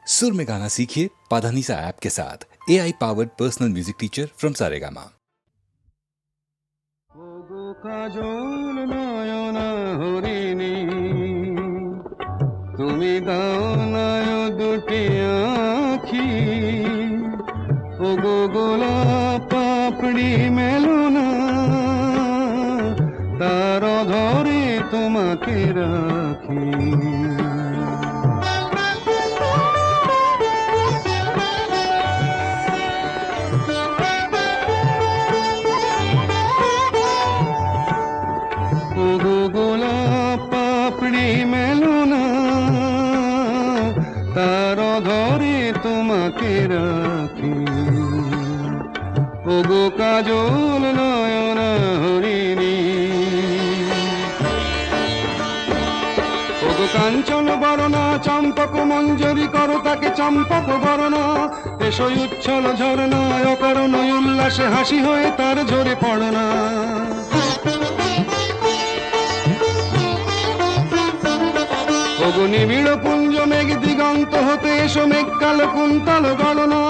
सुर में गाना सीखिए पाधानीसा ऐप के साथ। AI powered personal music teacher from Saregama. কাজল নয়ন হরিণী তুমি দাও নয় দুটি আখি ও গো গোলাপ পাপড়ি মেলো না তার ধরে তোমাকে রাখি রাখি ওগো কাজল নয়ন হরিণী ওগো কাঞ্চন বরণা চম্পক মঞ্জরি করো তাকে চম্পক বরণা এসো উচ্ছল ঝরনা অকারণ উল্লাসে হাসি হয়ে তার ঝরে পড়না ওগো নিবিড় পুঞ্জ মেঘ দিগন্ত হতে এসো মেঘ কালো কুন্তল গণনা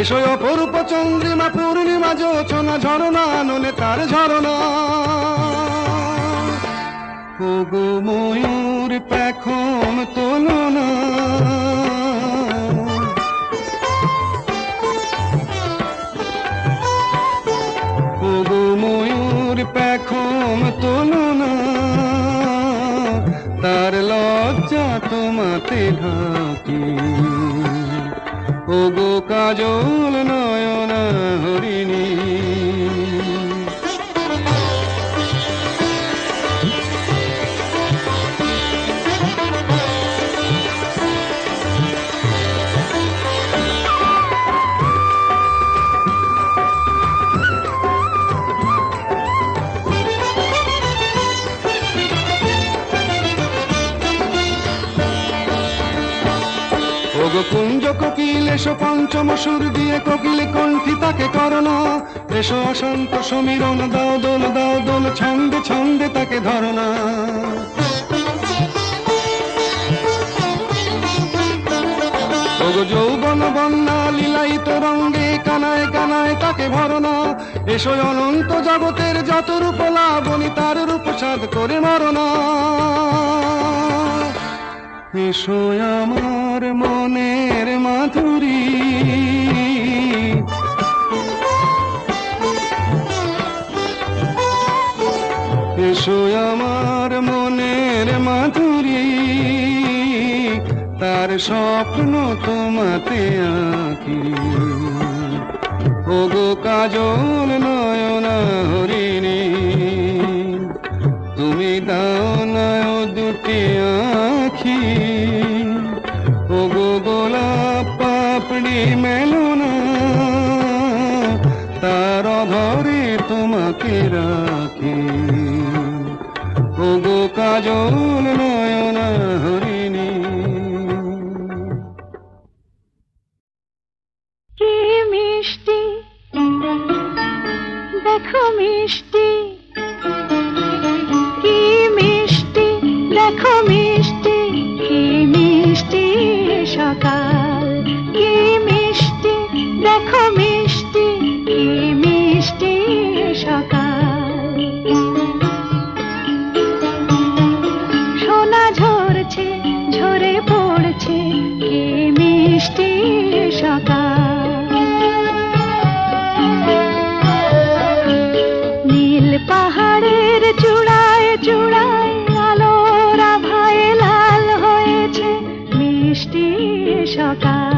এসো অপরূপ চন্দ্রিমা পূর্ণিমা যোচনা ঝরনা নলে তার ঝরনা ওগো ময়ূর পেখম তোলনা ওগো ময়ূর পেখম তোলনা তার লজ্জা তোমাতে ঢাকি ওগো কাজল নয়ন হরিণী ওগো কুঞ্জ কোকিল এসো পঞ্চম সুর দিয়ে কোকিল কণ্ঠী তাকে করোনা এসো অশান্ত সমীরণ দাও দোল ছন্দে ছন্দে তাকে ধরনা ওগো যৌবন বন্যা লীলায়িত রঙ্গে কানায় কানায় তাকে ভরনা এসো অনন্ত জগতের যত রূপ লাবণী তার রূপ সাধ করে মরনা এসো আমার মনের মাধুরী এসো আমার মনের মাধুরী তার স্বপ্ন তোমাতে আঁকি ওগো কাজল নয়ন হরিণী তুমি দাও নয় দুটি আখি ওগো গোলাপ পাপড়ি মেলো না তার ধরে তোমাকে রাখি ওগো কাজল নয়ন হরিণী কি মিষ্টি দেখো মিষ্টি কি মিষ্টি দেখো মিষ্টি কি মিষ্টি সকাল কি মিষ্টি দেখো মিষ্টি কি মিষ্টি সকাল সোনা ঝরছে ঝরে পড়ছে কি মিষ্টি সকাল নীল পাহাড়ের চূড়ায় চূড়ায় আলোর আভায় লাল হয়েছে মিষ্টি সকাল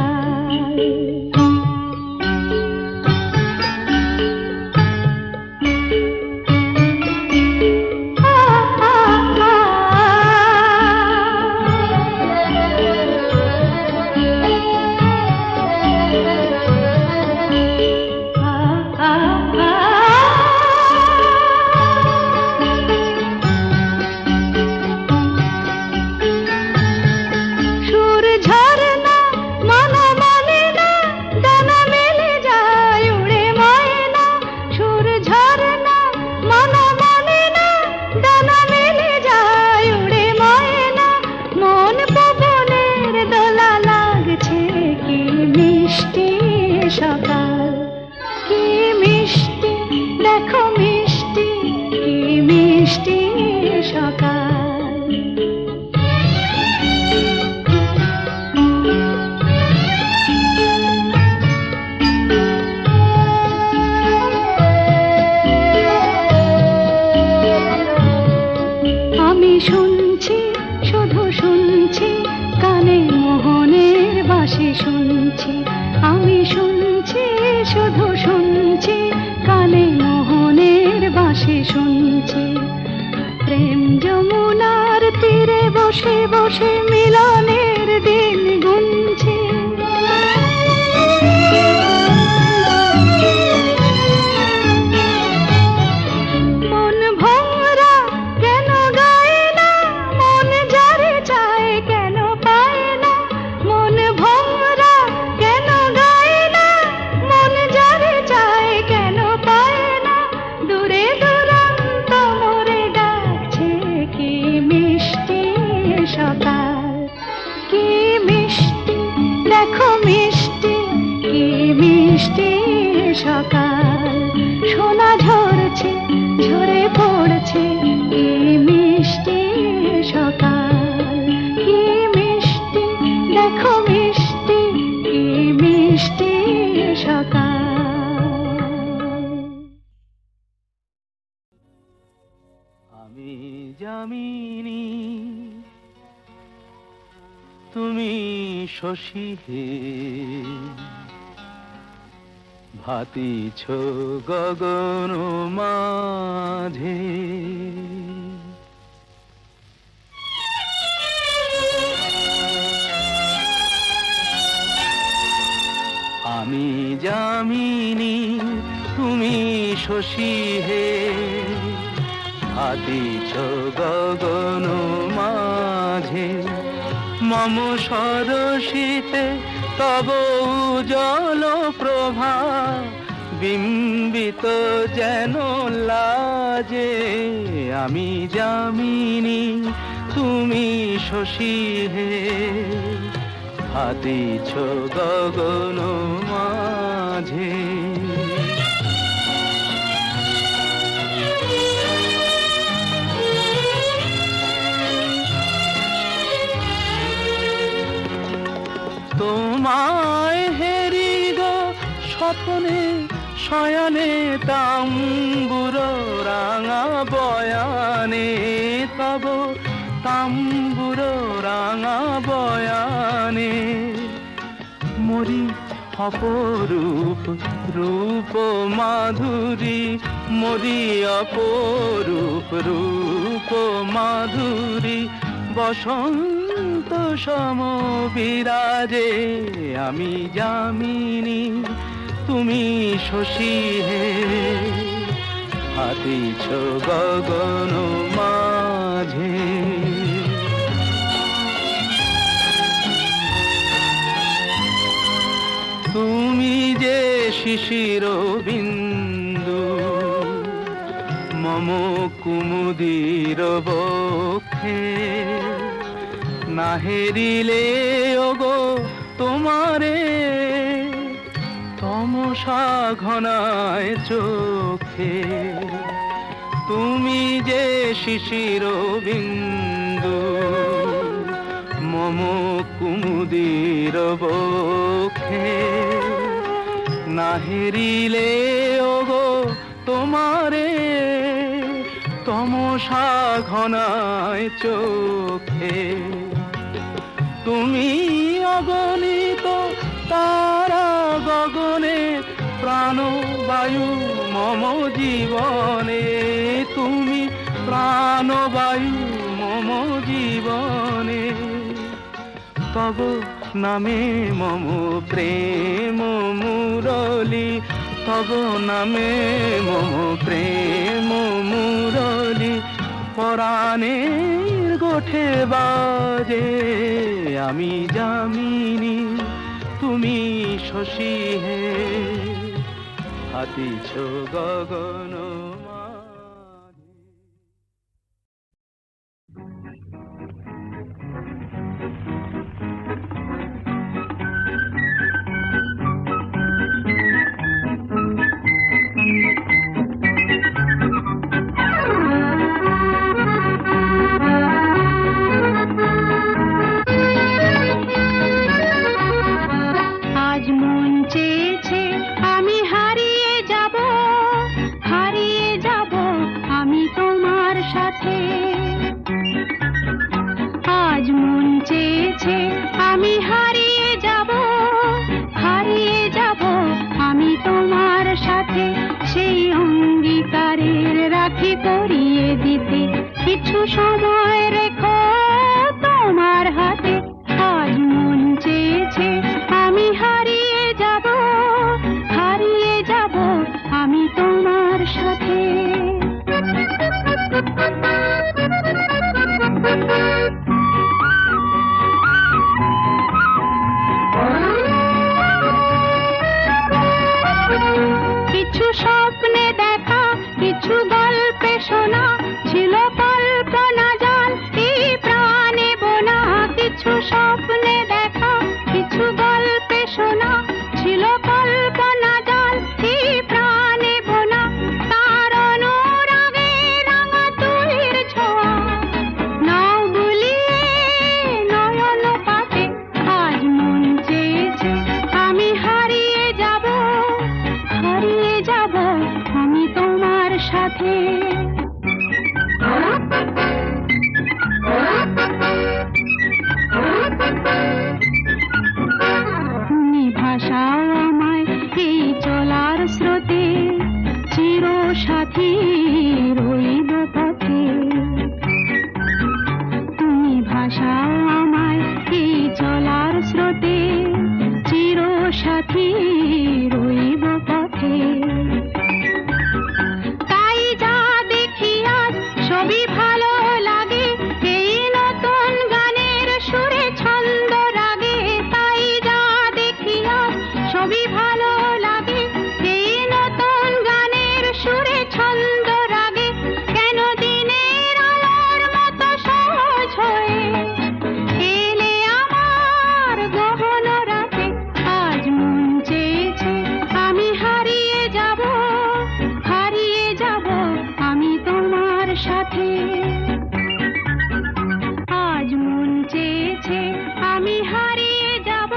সুর ঝরনা মন মানে না শুনছি শুধু শুনছি, কানে মোহনের বাঁশি শুনছি। প্রেম যমুনার তীরে বসে বসে মিলনের দিন গুনছি। মন ভোরা কেন গায় না, মন যারে চায় কেন পায় না। মন ভোরা কেন গায় না, মন যারে চায় কেন পায় না। দূরে দূরান্ত মোরে ডাকছে, কি মিষ্টি সকাল, কি মিষ্টি দেখো মিষ্টি, কি মিষ্টি সকাল। সোনা ঝরছে ঝরে পড়ছে, কি মিষ্টি সকাল, কি মিষ্টি দেখো মিষ্টি, কি মিষ্টি সকাল। আমি যামিনী তুমি শশী হে, ভাতিছ গগন মাঝে। আমি যামিনী তুমি শশী হে, ভাতিছ গগন মাঝে। মম সরসিতে তব উজ্জ্বল প্রভা, বিম্বিত যেন লাজে। আমি যামিনী তুমি শশী হে, ভাতিছ গগন মাঝে। তোমায় হেরি গো স্বপ্নে শয়নে, তাম্বুর রাঙা বয়ানে তব তাম্বুর রাঙা বয়ানে। মরি অপরূপ রূপ মাধুরী, মরি অপরূপ রূপ মাধুরী। বসন্ত সম বিরাজে, আমি যামিনী তুমি শশী হে, ভাতিছ গগন মাঝে। তুমি যে শিশির বিন্দু মম কুমুদির বক্ষে, না হেরিলে ওগো তোমারে তমসা ঘনায় চোখে। তুমি যে শিশির বিন্দু মম কুমুদির বক্ষে, না হেরিলে ওগো তোমারে তমসা ঘনায় চোখে। তুমি অগণিত তারা গগনে, প্রাণবায়ু মম জীবনে। তুমি প্রাণবায়ু মম জীবনে। তব নামে মম প্রেম মুরলী, তব নামে মম প্রেম মুরলী। পরাণের গোঠে বাজে, আমি যামিনী তুমি শশী হে, ভাতিছ গগন মাঝে। আজ মন চেয়েছে আমি হারিয়ে যাব, হারিয়ে ভাসাও আমায় এই চলার স্রোতে, চির সাথী রইব পথে। তুমি ভাসাও আমায় এই চলার স্রোতে, চির সাথী রইব পথে। তাই যা দেখি আজ সবই ভালো লাগে, এই নতুন গানের সুরে ছন্দ রাগে। তাই যা দেখি আজ সবই ভালো লাগে, এই নতুন গানের সুরে ছন্দ রাগে। কেন দিনের আলোর মতো সহজ হয়ে এলে আমার গহন রাতে। আজ মন চেয়েছে আমি হারিয়ে যাব, হারিয়ে যাব আমি তোমার সাথে। আজ মন চেয়েছে আমি হারিয়ে যাব,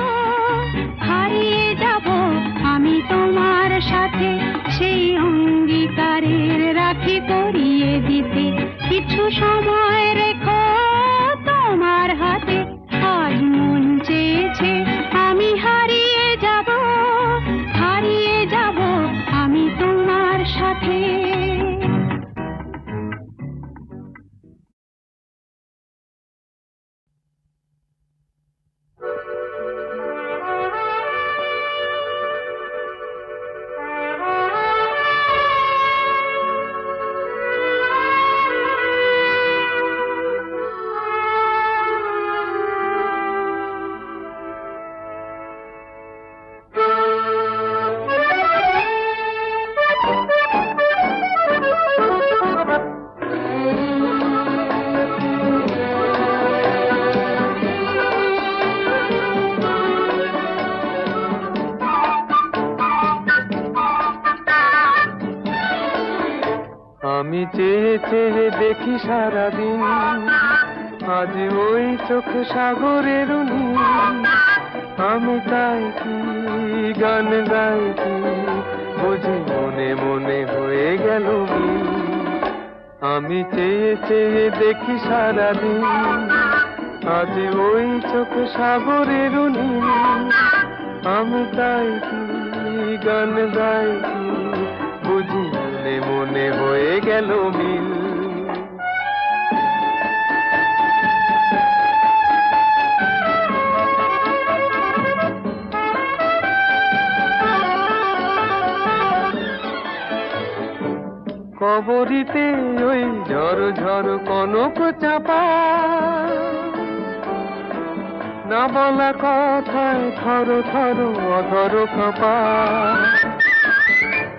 হারিয়ে যাব আমি তোমার সাথে। সেই অঙ্গীকারের রাখি পরিয়ে দিতে কিছু সময় রেখো তোমার হাতে। আজ মন চেয়েছে আমি হারিয়ে যাব, হারিয়ে যাব আমি তোমার সাথে। আমি চেয়ে চেয়ে দেখি সারাদিন, আজ ওই চোখ সাগরের নীল। আমি তাই কি গান গাই কি, বুঝি মনে মনে হয়ে গেল মিল। আমি চেয়ে চেয়ে দেখি সারাদিন, আজ ওই চোখ সাগরের নীল। আমি তাই কি গান গাই কি, বুঝি মনে মনে হয়ে গেল মিল। কবরিতে ওই ঝড় ঝড় কনক চাপা, না বলা কথায় থর থর অধর কাঁপা।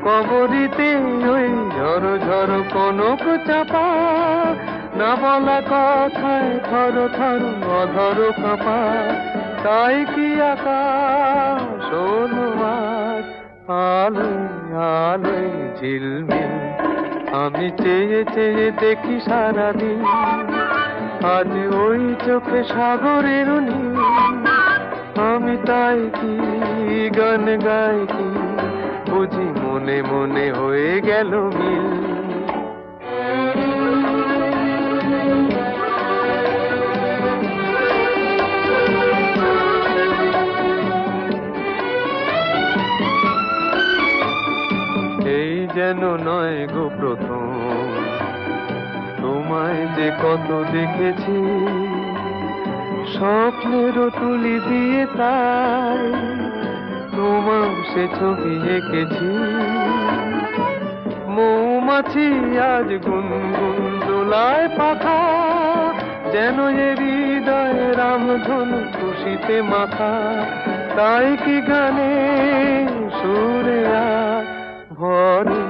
কবরিতে ওই ঝড় ঝড় কনক চাপা, না বলা কথায় থর থর অধর কাঁপা। তাই কি আকাশ হলো আজ আলোয় আলোয় ঝিলমিল। আমি চেয়ে চেয়ে দেখি সারাদিন, আজ ওই চোখে সাগরের নীল। আমি তাই কি গান গাই কি, বুঝি মনে মনে হয়ে গেল মিল। এই যেন নয় গো প্রথম, তোমায় যে কত দেখেছি, স্বপ্নেরও তুলি দিয়ে তাই তোমার সে ছবি এঁকেছি। মৌমাছি আজ গুনগুন দোলায় পাখা, যেন এ হৃদয় রামধনু খুশিতে মাথা। তাই কি গানে সুরে আজ ভরে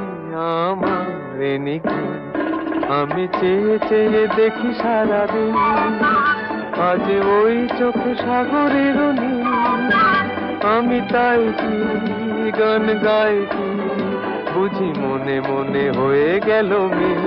আমার নিকি। আমি চেয়ে চেয়ে দেখি সারাদিন, আজ ওই চোখ সাগরের নীল। আমি তাই কি গান গাই কি, বুঝি মনে মনে হয়ে গেল মিল।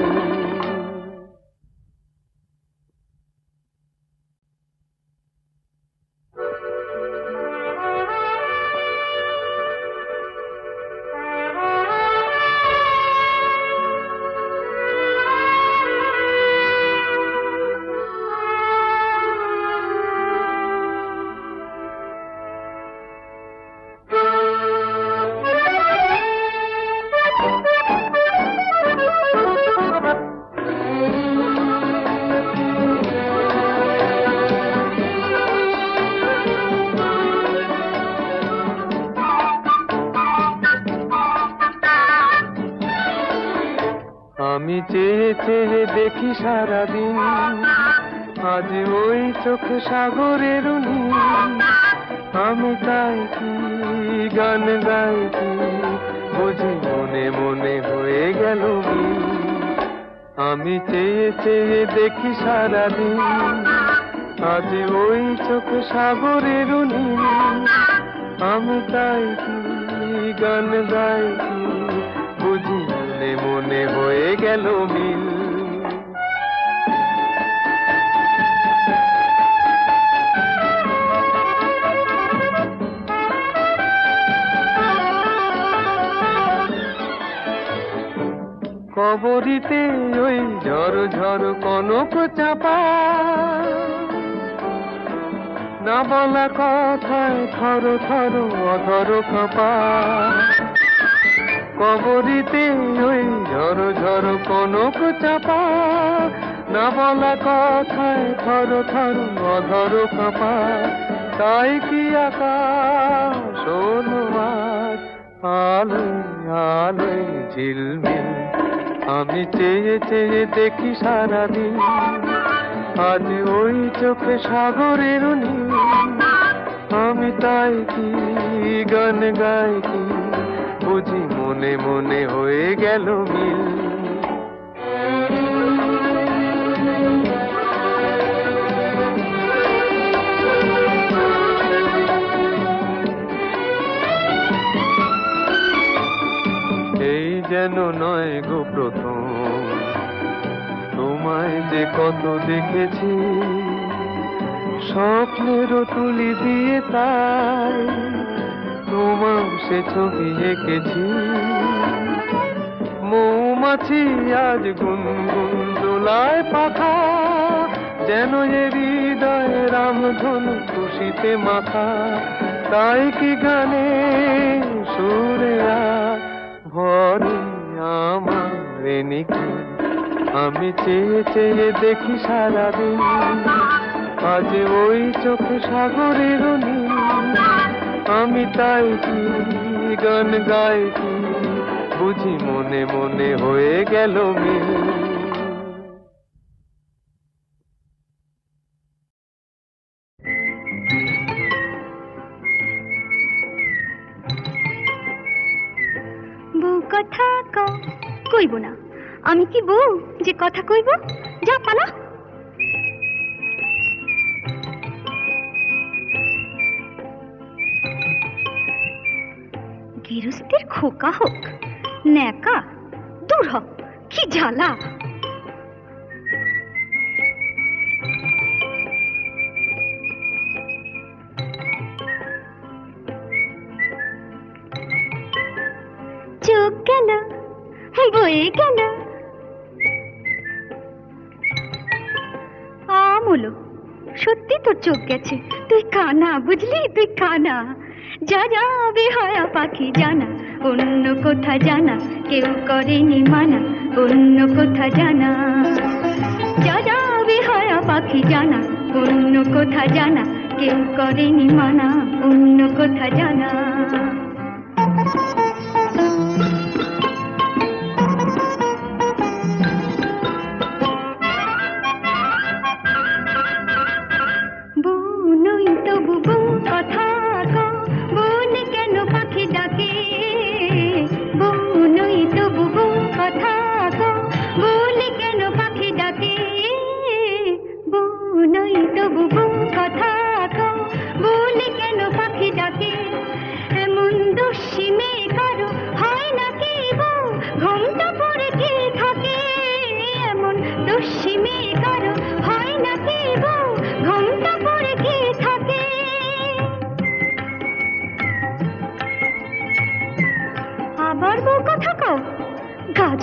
চেয়ে চেয়ে দেখি সারাদিন, আজ ওই চোখ সাগরের নীল। আমি তাই কি গান গাই কি, বুঝি মনে মনে হয়ে গেল মিল। আমি চেয়ে চেয়ে দেখি সারাদিন, আজ ওই চোখ সাগরের নীল। আমি তাই কি গান গাই কি, বুঝি মনে মনে হয়ে গেল মিল। কবরিতে ওই ঝড় ঝড় কনক চাপা, না বলা কথায় থর থর অধর কাঁপা। কবরিতে ওই ঝড় ঝড় কনক চাপা, না বলা কথায় থর থর অধর কাঁপা। তাই কি আকাশ হলো আজ আলোয় আলোয় ঝিলমিল। আমি চেয়ে চেয়ে দেখি সারাদিন, আজ ওই চোখে সাগরের নীল। আমি তাই কি গান গাই কি, বুঝি মনে মনে হয়ে গেল মিল। এই যেন নয় গো প্রথম, তোমায় যে কত দেখেছি, স্বপ্নেরও তুলি দিয়ে তাই তোমার সে ছবি এঁকেছি। মৌমাছি আজ গুনগুন দোলায় পাখা, যেন এ হৃদয় রামধনু খুশিতে মাখা। তাই কি গানে সুরে ভরে আমার নিকি। আমি চেয়ে চেয়ে দেখি সারাদিন, আজ ওই চোখ সাগরের নীল। আমি তাই কি গান গাই কি, বুঝি মনে মনে হয়ে গেল মিল। বউ কথা কইব না, আমি কি বউ যে কথা কইব? যা পালা। গৃহস্থের খোকা হোক ন্যাকা, দূর হ, কি জ্বালা। চোখ গেল বয়ে গেল আমলো, সত্যি তোর চোখ গেছে, তুই কানা, বুঝলি? তুই কানা। যা যা বেহায়া পাখি জানা, অন্য কোথা জানা কেউ করেনি মানা, অন্য কোথা জানা। যা যা বেহায়া পাখি জানা, অন্য কোথা জানা কেউ করেনি মানা, অন্য কোথা জানা।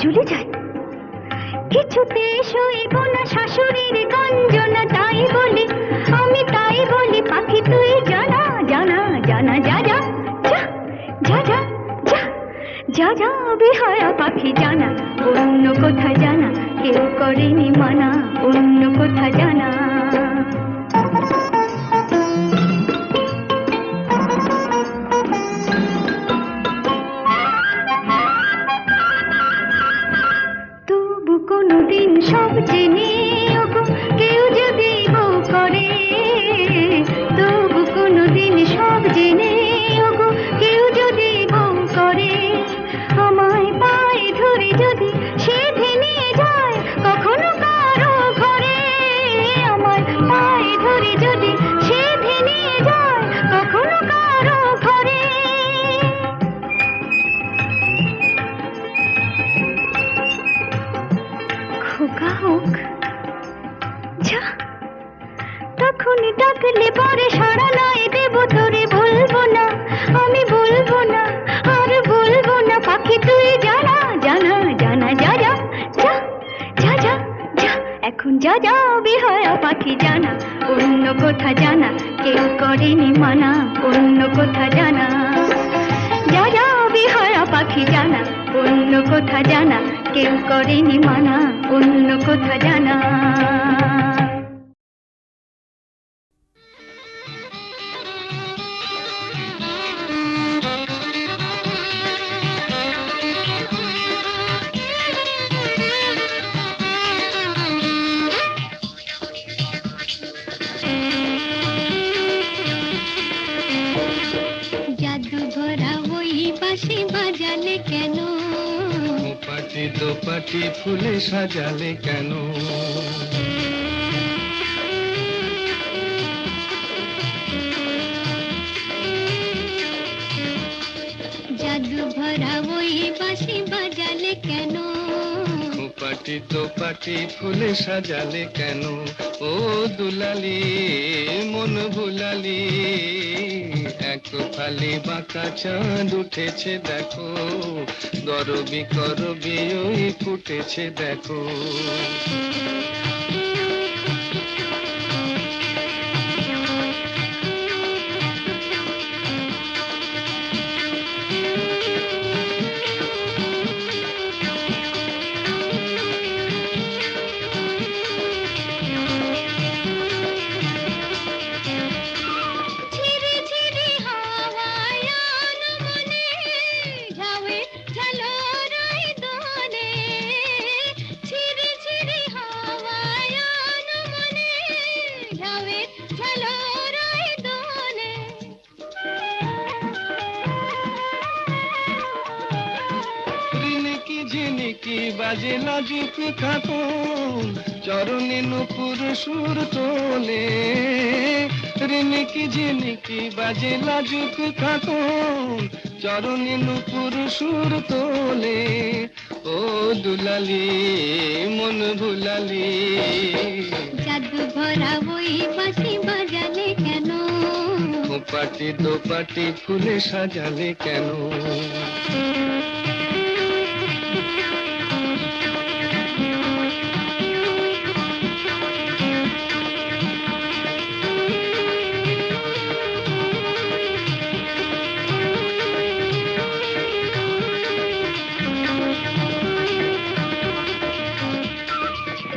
ঝুলে যায় কিছুতে সইব না শাশুড়ির গঞ্জনা, তাই বলি আমি, তাই বলি পাখি তুই জানা জানা জানা। যা যা যা যা যা যা যা বেহায়া পাখি জানা, অন্য কোথা জানা কেউ করেনি মানা, অন্য কোথা জানা। যা যা বেহায়া পাখি জানা, অন্য কোথা জানা কেউ করেনি মানা, অন্য কোথা জানা। যা যা বেহায়া পাখি জানা, অন্য কোথা জানা কেউ করেনি মানা, অন্য কোথা জানা। জাদু ভরা ওই বাঁশি বাজালে কেন, পাটি দোপাটি ফুলে সাজালে কেন, জাদু ভরা ওই বাঁশি বাজালে কেন, পাটি দোপাটি ফুলে সাজালে কেন, ও দুলালি মন ভুলালি, এক ফালি বাঁকা চাঁদ উঠেছে দেখো, গরবি করবি ওই ফুটেছে দেখো। ঝিরি ঝিরি হাওয়ায় আনমনে ঝাউয়ে ঝালরাই দোলে, ঝিরি ঝিরি হাওয়ায় আনমনে ঝাউয়ে ঝালরাই দোলে। ঝিনিকি ঝিনিকি বাজে লাজুক খাতুন, চরণে নুপুর সুর তোলে, রিনিকি ঝিনিকি বাজে লাজুক খাতুন, চরণে নুপুর সুর তোলে, ও দুলালি মন ভুলালি। জাদু ভরা ওই বাঁশি বাজালে কেন, পাটি দোপাটি ফুলে সাজালে কেন,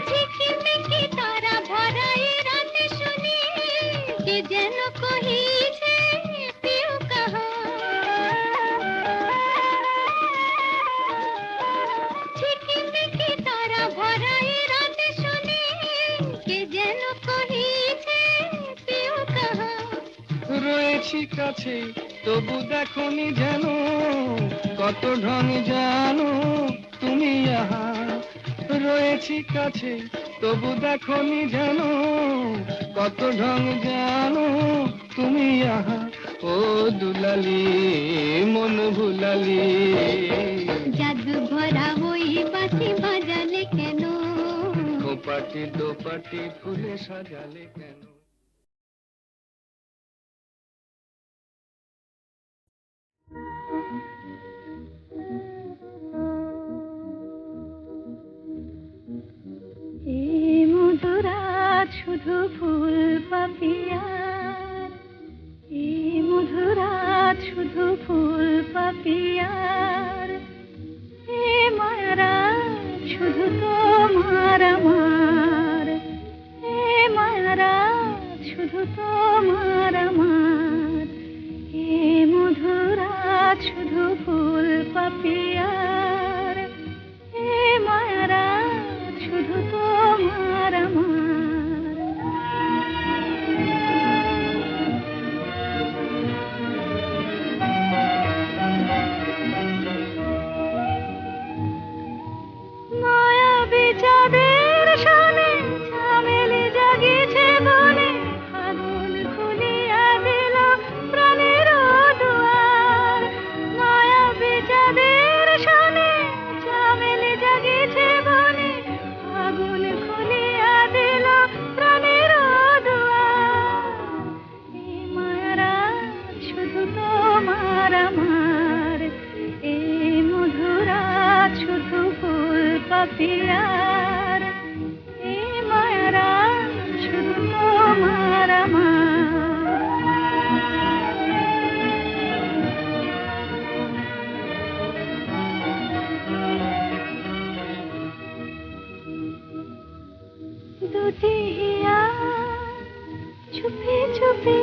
ঝিকিমিকি তারা ভরা এই রাতে শুনি, কে যেন কহিছে পিউ কাহা। ঝিকিমিকি তারা ভরা এই রাতে শুনি, কে যেন কহিছে পিউ কাহা। রয়েছি কাছে তবু দেখনি যেন, কত ঢং জানো তুমি আহা, রয়েছি কাছে তবু দেখনি যেন, কত ঢং জানো তুমি আহা, ও দুলালি মন ভুলালি। জাদু ভরা ওই বাঁশি বাজালে কেন, পাটি দোপাটি ফুলে সাজালে কেন। এই মধুরাত শুধু ফুল পাপিয়ার, এই মধুরাত শুধু ফুল পাপিয়ার, এ মায়ারাত শুধু তোমার আমার, এ মায়ারাত শুধু তোমার আমার, এ মধুরাত শুধু ফুল পাপিয়ার, এ মায়ারাত শুধু তোমার আমার। মায়া বিচাদের শানে ঝামেলি জাগিছে বনে, আগুন খুলিয়া দিল প্রাণের দুয়ার। মায়া বিচাদের শানে ঝামেলি জাগিছে বনে, আগুন খুলিয়া দিল প্রাণের দুয়ার। এই মায়ারাত শুধু তোমার আমার, এই মধুরাত শুধু ফুল পাপিয়ার, এই মায়া দুটি হিয়া চুপি চুপি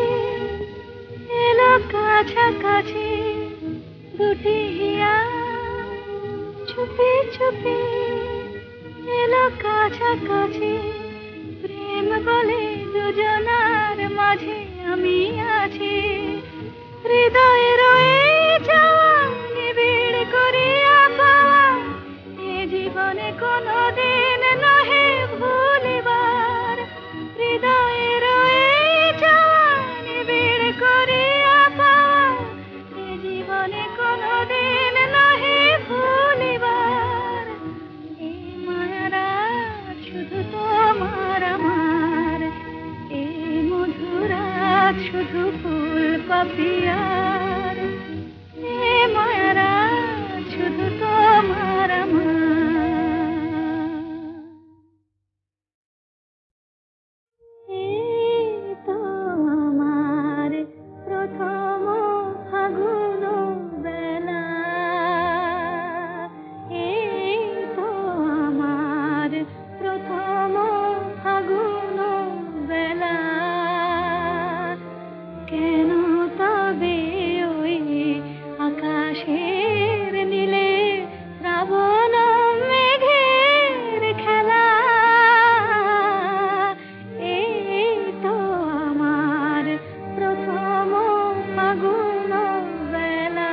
এলো কাছাকাছি, দুটি হিয়া চুপি চুপি এলো কাছাকাছি। প্রেম বলে দুজনার মাঝে আমি আছি, হৃদয়ে রয়ে যাওয়া নিবিড় করিয়া পাওয়া, এ জীবনে কোনোদিন নহে ভুলিবার। হৃদয়ে রয়ে যাওয়া নিবিড় করিয়া পাওয়া, এ জীবনে কোনোদিন নহে ভুলিবার। এই মায়ারা শুধু তোমার আমার, এই মধুরা শুধু ফুল পাপিয়ার, এ মায়ারা শুধু তোমার আমার। এই তো আমার প্রথম ফাগুন বেলা, এই তো আমার প্রথম ফাগুন বেলা। কেন তবে ওই আকাশের নীলে শ্রাবণ মেঘের খেলা, এই তো আমার প্রথম ফাগুন বেলা।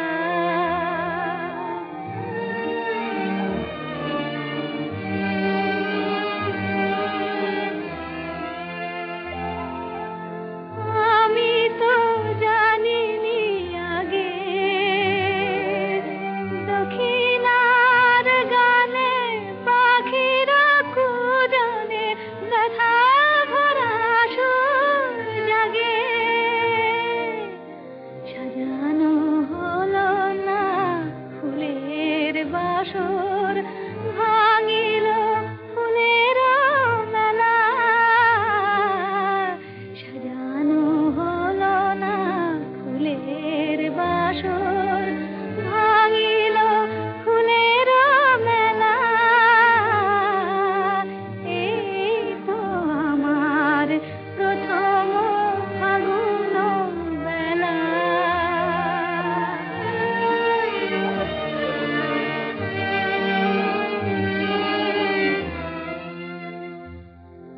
আমি তো জানিনি আগে দক্ষিণার গানে পাখিরা কুজনে ব্যথা ভরা সুর জাগে। সাজানো হলো না ফুলের বাসর, ভাঙিল ফুলের মেলা। সাজানো হলো না ফুলের বাসর, ভাঙিল ফুলের মেলা। এই তো আমার প্রথম ফাগুন বেলা।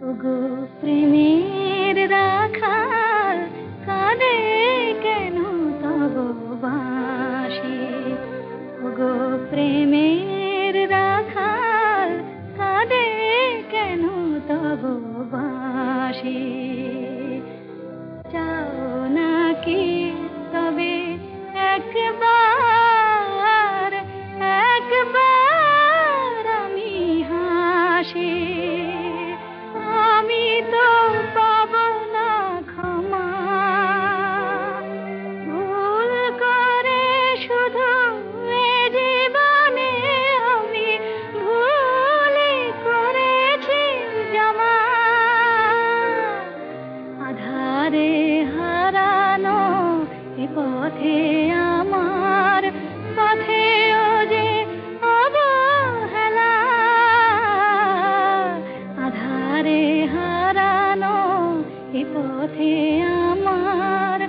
ওগো প্রেমের রাখাল, কাঁদে কেন তব বাঁশি? ওগো প্রেমের রাখাল, কাঁদে কেন তব বাঁশি? চাও নাকি তবে একবার, একবার আমি হাসি? আমি তো পাব না ক্ষমা, ভুল করে শুধু এ জীবনে আমি ভুলই করেছি জমা। আধারে হারানো এ পথে আমার, পথেও যে অবহেলা। আধারে হারানো এ পথে আমার,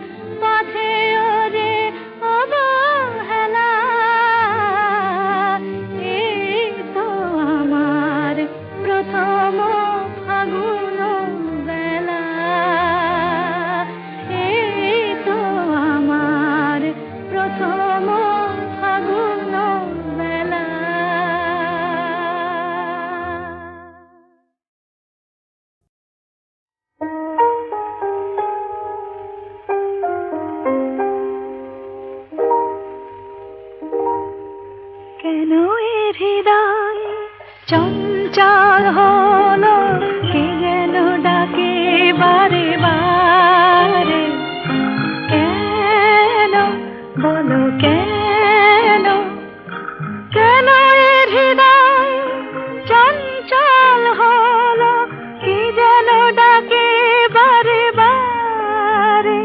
পথেও যে অবহেলা। এই তো আমার প্রথম ফাগুন বেলা, এই তো আমার প্রথম ফাগুন বেলা। কেন এ হৃদয় চঞ্চল হলো, কে যেন ডাকে বারে বারে। কেন বলো কেন, কেন এ হৃদয় চঞ্চল হলো, কে যেন ডাকে বারে বারে।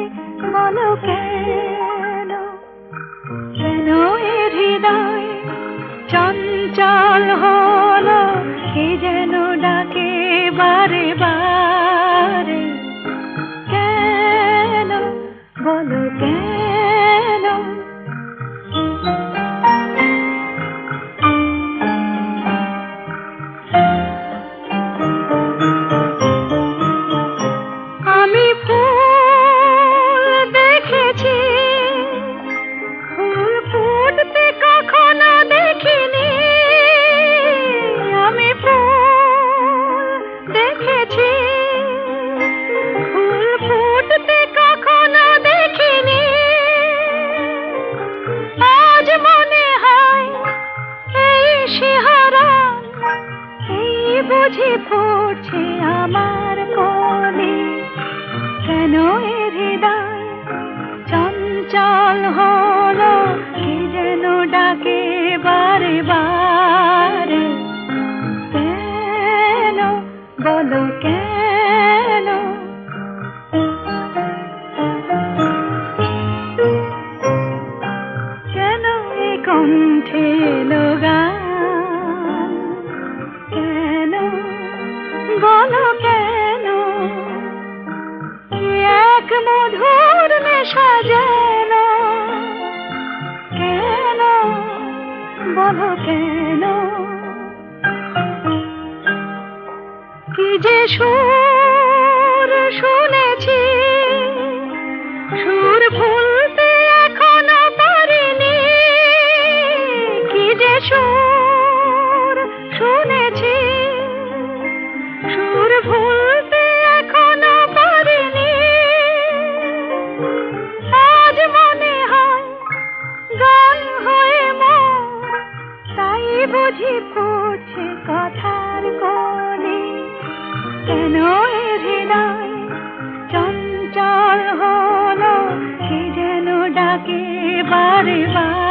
বলো কেন, কেন এ হৃদয় চঞ্চল হলো, কে যেন ডাকে বারে বারে। বুঝি ফুটছে আমার কলি, কেন এ হৃদয় চঞ্চল হলো, কি যেন ডাকে বারে বারে, কেন বলো কেন? কেন এ কণ্ঠে এলো গান, কেন বলো কেন? কি এক মধুর নেশা যেন, কেন বলো কেন? কি যে সুর শুনেছি, সুর ভুলতে এখনো পারিনি। কি যে সুর শুনেছি, সুর ভুলতে এখনো পারিনি। আজ মনে হয় গান হয়ে মন, তাই বুঝি ফুটছে কথার কলি, কেন এ হৃদয় চঞ্চল হলো, কি যেন ডাকে বারে বারে।